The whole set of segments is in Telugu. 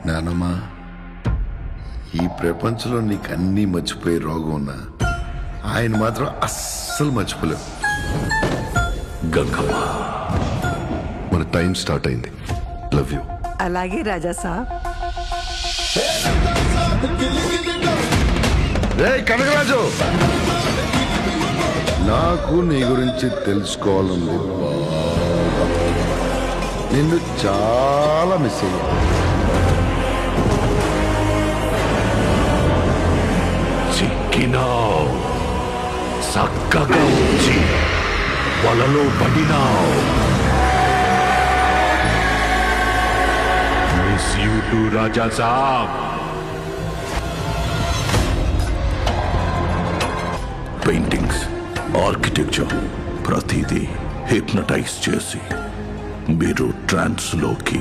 నానమ్మా, ఈ ప్రపంచంలో నీకు అన్నీ మర్చిపోయే రోగం ఉన్నా ఆయన మాత్రం అస్సలు మర్చిపోలేవు. గంగమ్మ, మన టైం స్టార్ట్ అయింది. Love you. అలాగే రాజా సాబ్. రే కనకరాజు, నాకు నీ గురించి తెలుసుకోవాలంది. నిన్ను చాలా మిస్ అయ్యా. చిక్కినావు, చక్కగా వచ్చి వలలో పడినావు. Miss you too Raja Sahab. Paintings, architecture ప్రతిదీ హిప్నటైజ్ చేసి మీరు ట్రాన్స్ లోకి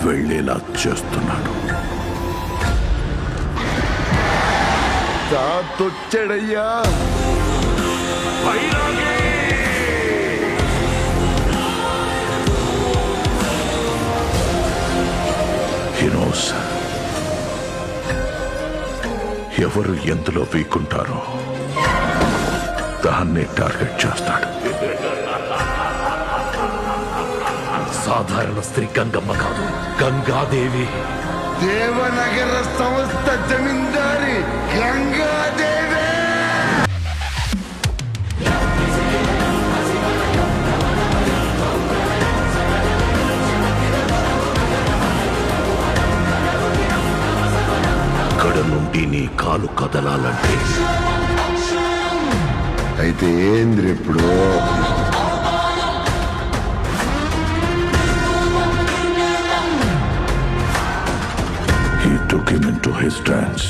వెళ్ళేలా చేస్తున్నాడు. తాతొచ్చాడయ్యా. He knows ఎవరు ఎందులో వీకుంటారో దాన్ని టార్గెట్ చేస్తాడు. సాధారణ స్త్రీ గంగమ్మ కాదు, గంగాదేవి. దేవనగర సంస్థ జమీందారి గంగాదేవి. ఇక్కడ నుండి నీ కాలు కదలాలంటే అయితే ఏంద్రి ఇప్పుడు? he took him into his trance.